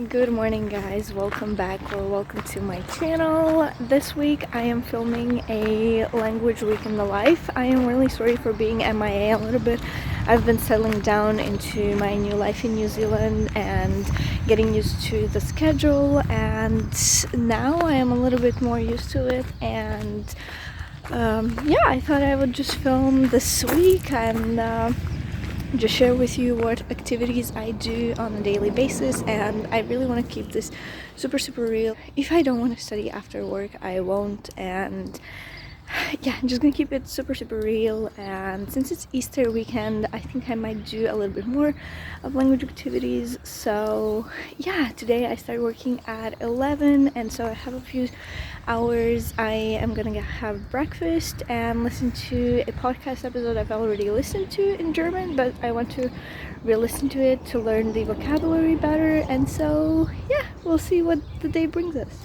Good morning, guys. Welcome back or welcome to my channel. This week I am filming a language week in the life. I am really sorry for being MIA a little bit. I've been settling down into my new life in New Zealand and getting used to the schedule, and now I am a little bit more used to it. And yeah, I thought I would just film this week and just share with you what activities I do on a daily basis, and I really want to keep this super real. If I don't want to study after work, I won't, and yeah, I'm just gonna keep it super real. And since it's Easter weekend, I think I might do a little bit more of language activities. So yeah, today I started working at 11, and so I have a few hours. I am gonna have breakfast and listen to a podcast episode I've already listened to in German, but I want to re-listen to it to learn the vocabulary better. And so yeah, we'll see what the day brings us.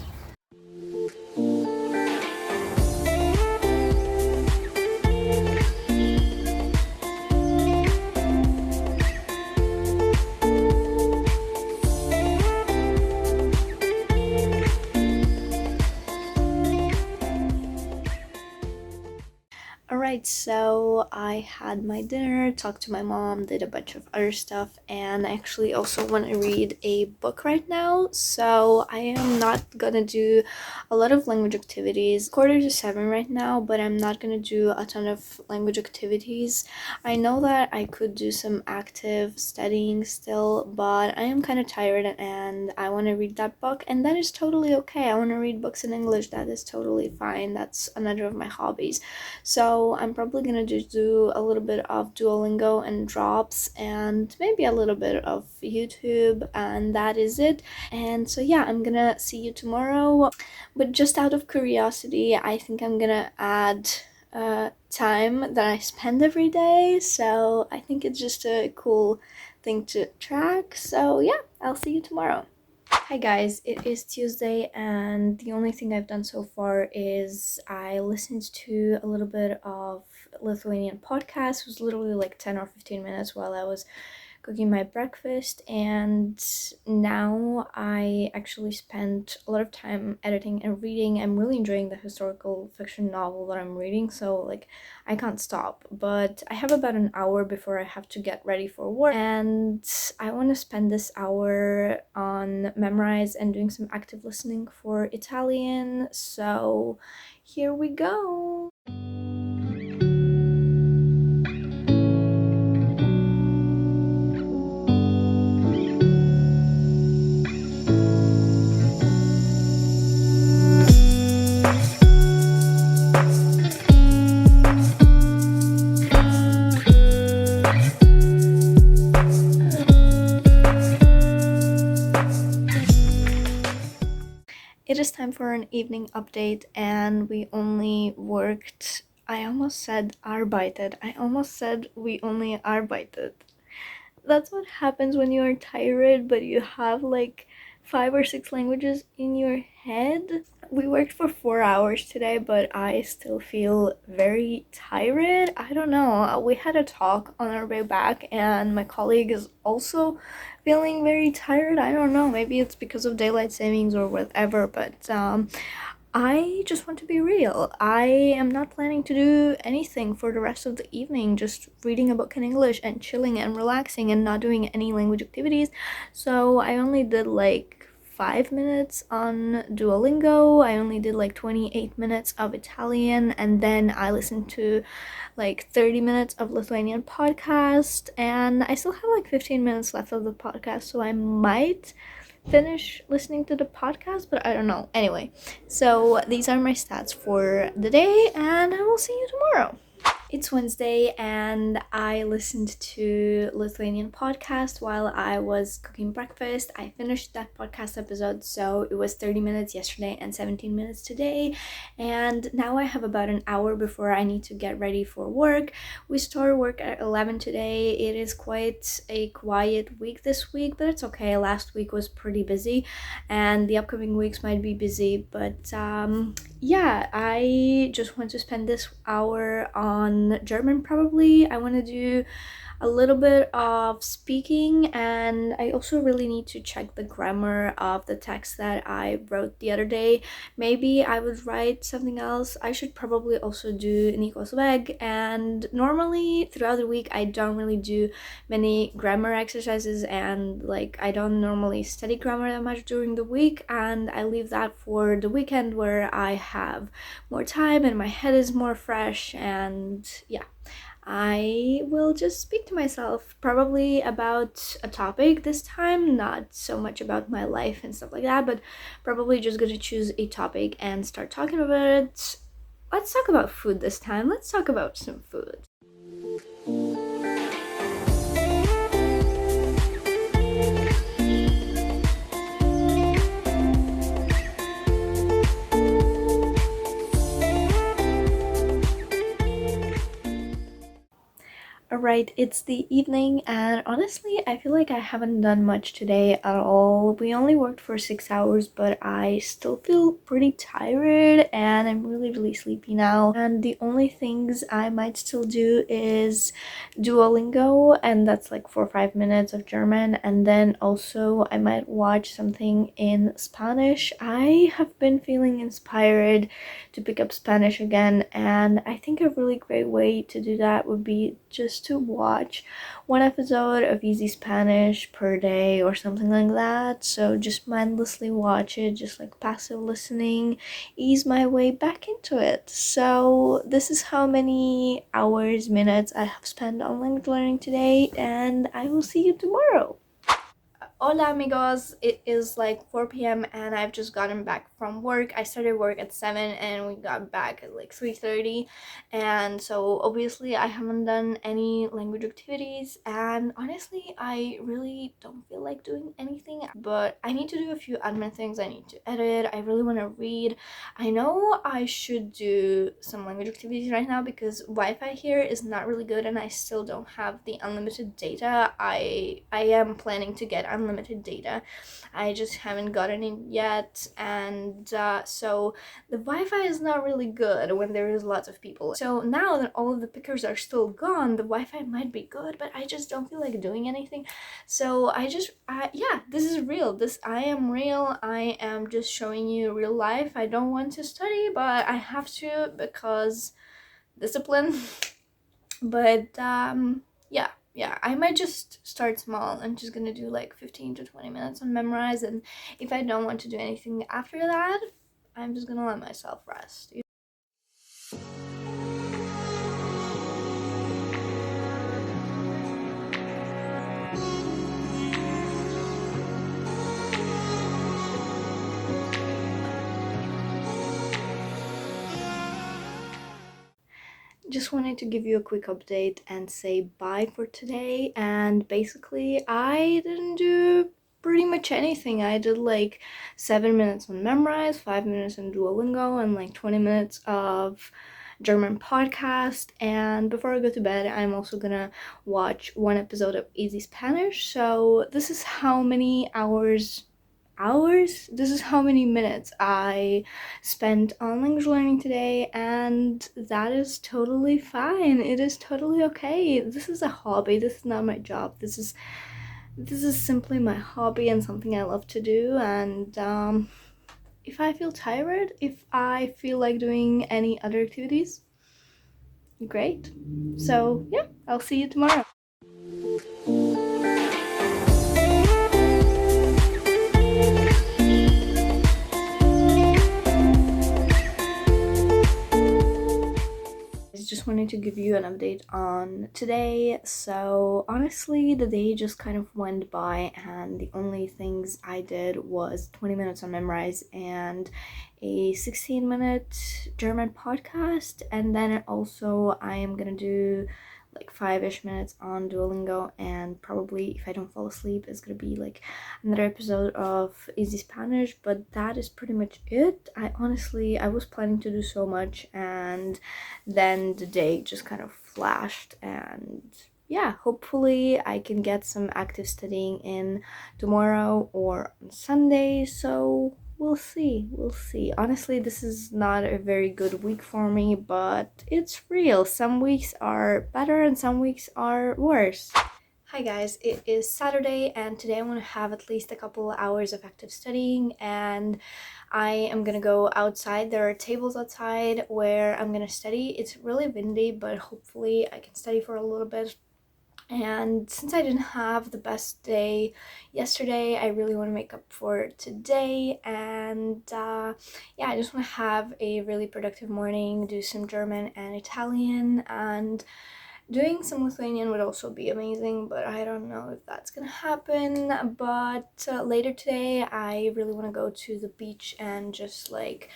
Alright, so I had my dinner, talked to my mom, did a bunch of other stuff, and I actually also want to read a book right now. So I am not gonna do a lot of language activities. 6:45 right now, but I'm not gonna do a ton of language activities. I know that I could do some active studying still, but I am kind of tired and I want to read that book, and that is totally okay. I want to read books in English, that is totally fine. That's another of my hobbies. So I'm probably gonna just do a little bit of Duolingo and drops and maybe a little bit of YouTube, and that is it. And so yeah, I'm gonna see you tomorrow. But just out of curiosity, I think I'm gonna add time that I spend every day. So I think it's just a cool thing to track. So yeah, I'll see you tomorrow. Hi guys, it is Tuesday, and the only thing I've done so far is I listened to a little bit of Lithuanian podcast. It was literally like 10 or 15 minutes while I was cooking my breakfast, and now I actually spent a lot of time editing and reading. I'm really enjoying the historical fiction novel that I'm reading, so like I can't stop. But I have about an hour before I have to get ready for work, and I want to spend this hour on memorize and doing some active listening for Italian. So here we go. It is time for an evening update, and we only worked. I almost said arbeitet. I almost said we only arbeitet. That's what happens when you are tired, but you have like 5 or 6 languages in your head. We worked for 4 hours today, but I still feel very tired. I don't know. We had a talk on our way back, and my colleague is also feeling very tired. I don't know. Maybe it's because of daylight savings or whatever, but I just want to be real. I am not planning to do anything for the rest of the evening, just reading a book in English and chilling and relaxing and not doing any language activities. So I only did like 5 minutes on Duolingo. I only did like 28 minutes of Italian, and then I listened to like 30 minutes of Lithuanian podcast, and I still have like 15 minutes left of the podcast, so I might finish listening to the podcast, but I don't know. Anyway, so these are my stats for the day, and I will see you tomorrow. It's Wednesday, and I listened to Lithuanian podcast while I was cooking breakfast. I finished that podcast episode, so it was 30 minutes yesterday and 17 minutes today, and now I have about an hour before I need to get ready for work. We start work at 11 today. It is quite a quiet week this week, but it's okay. Last week was pretty busy, and the upcoming weeks might be busy, but yeah, I just want to spend this hour on German probably. I want to do a little bit of speaking, and I also really need to check the grammar of the text that I wrote the other day. Maybe I would write something else. I should probably also do Nico's Weg, and normally throughout the week I don't really do many grammar exercises, and like I don't normally study grammar that much during the week, and I leave that for the weekend where I have more time and my head is more fresh. And yeah, I will just speak to myself, probably about a topic this time, not so much about my life and stuff like that, but probably just gonna choose a topic and start talking about it. Let's talk about food this time. Let's talk about some food. Alright, it's the evening, and honestly, I feel like I haven't done much today at all. We only worked for 6 hours, but I still feel pretty tired, and I'm really sleepy now. And the only things I might still do is Duolingo, and that's like 4 or 5 minutes of German, and then also I might watch something in Spanish. I have been feeling inspired to pick up Spanish again, and I think a really great way to do that would be just to watch one episode of Easy Spanish per day or something like that. So just mindlessly watch it, just like passive listening, ease my way back into it. So this is how many hours, minutes I have spent on language learning today, and I will see you tomorrow. Hola amigos, it is like 4 p.m. and I've just gotten back from work. I started work at 7 and we got back at like 3:30, and so obviously I haven't done any language activities, and honestly I really don't feel like doing anything, but I need to do a few admin things. I need to edit, I really want to read. I know I should do some language activities right now because Wi-Fi here is not really good and I still don't have the unlimited data. I am planning to get unlimited data. I just haven't gotten it yet, and so the Wi-Fi is not really good when there is lots of people. So now that all of the pickers are still gone, the Wi-Fi might be good, but I just don't feel like doing anything. So yeah, this is real. I am real. I am just showing you real life. I don't want to study, but I have to because discipline. But yeah, I might just start small. I'm just gonna do like 15 to 20 minutes on memorize, and if I don't want to do anything after that, I'm just gonna let myself rest. Just wanted to give you a quick update and say bye for today. And basically I didn't do pretty much anything. I did like 7 minutes on memorize, 5 minutes on Duolingo, and like 20 minutes of German podcast. And before I go to bed, I'm also gonna watch one episode of Easy Spanish. So this is how many hours, this is how many minutes I spent on language learning today, and that is totally fine. It is totally okay. This is a hobby. This is not my job. This is simply my hobby and something I love to do. And if I feel tired, if I feel like doing any other activities, great. So yeah, I'll see you tomorrow. Just wanted to give you an update on today. So honestly, the day just kind of went by, and the only things I did was 20 minutes on memorize and a 16-minute German podcast, and then also I am gonna do like 5-ish minutes on Duolingo, and probably if I don't fall asleep it's gonna be like another episode of Easy Spanish. But that is pretty much it. I was planning to do so much, and then the day just kind of flashed. And yeah, hopefully I can get some active studying in tomorrow or on Sunday. So we'll see. We'll see. Honestly, this is not a very good week for me, but it's real. Some weeks are better and some weeks are worse. Hi guys, it is Saturday and today I'm going to have at least a couple hours of active studying, and I am going to go outside. There are tables outside where I'm going to study. It's really windy, but hopefully I can study for a little bit. And since I didn't have the best day yesterday, I really want to make up for today. And yeah, I just want to have a really productive morning, do some German and Italian, and doing some Lithuanian would also be amazing, but I don't know if that's gonna happen. But later today, I really want to go to the beach and just like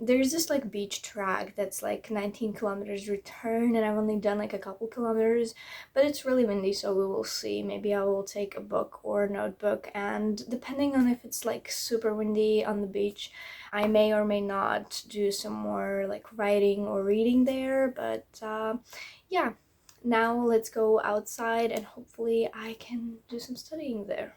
there's this like beach track that's like 19 kilometers return, and I've only done like a couple kilometers, but it's really windy, so we will see. Maybe I will take a book or a notebook, and depending on if it's like super windy on the beach, I may or may not do some more like writing or reading there. But yeah, now let's go outside and hopefully I can do some studying there.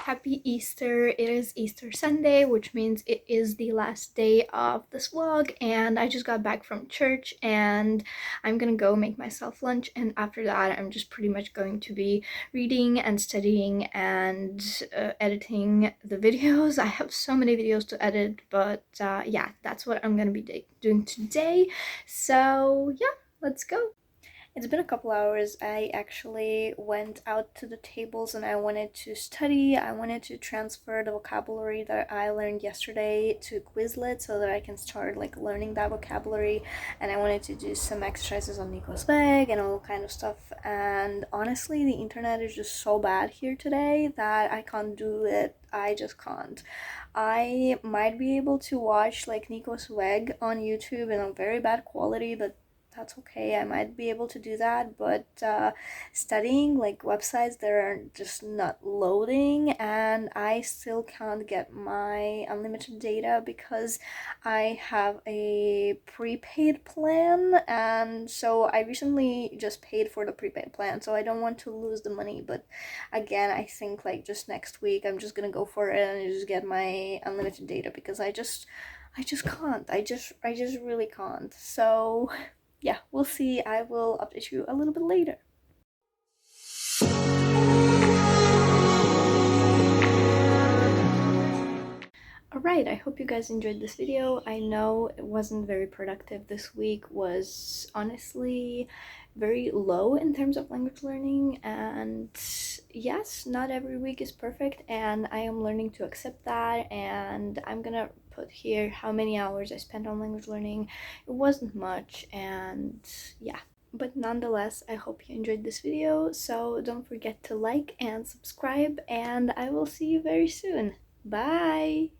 Happy Easter. It is Easter Sunday, which means it is the last day of this vlog, and I just got back from church and I'm gonna go make myself lunch, and after that I'm just pretty much going to be reading and studying and editing the videos. I have so many videos to edit, but yeah, that's what I'm gonna be doing today. So yeah, let's go. It's been a couple hours. I actually went out to the tables and I wanted to study. I wanted to transfer the vocabulary that I learned yesterday to Quizlet so that I can start like learning that vocabulary. And I wanted to do some exercises on Nikos Weg and all kind of stuff. And honestly, the internet is just so bad here today that I can't do it. I just can't. I might be able to watch like Nikos Weg on YouTube in a very bad quality, but that's okay. I might be able to do that, but studying like websites that are just not loading, and I still can't get my unlimited data because I have a prepaid plan, and so I recently just paid for the prepaid plan, so I don't want to lose the money. But again, I think like just next week I'm just gonna go for it and just get my unlimited data because I just can't. I just really can't. So yeah, we'll see. I will update you a little bit later. Alright, I hope you guys enjoyed this video. I know it wasn't very productive. This week was honestly very low in terms of language learning, and yes, not every week is perfect, and I am learning to accept that, and I'm gonna put here how many hours I spent on language learning. It wasn't much, and yeah. But nonetheless, I hope you enjoyed this video, so don't forget to like and subscribe, and I will see you very soon. Bye!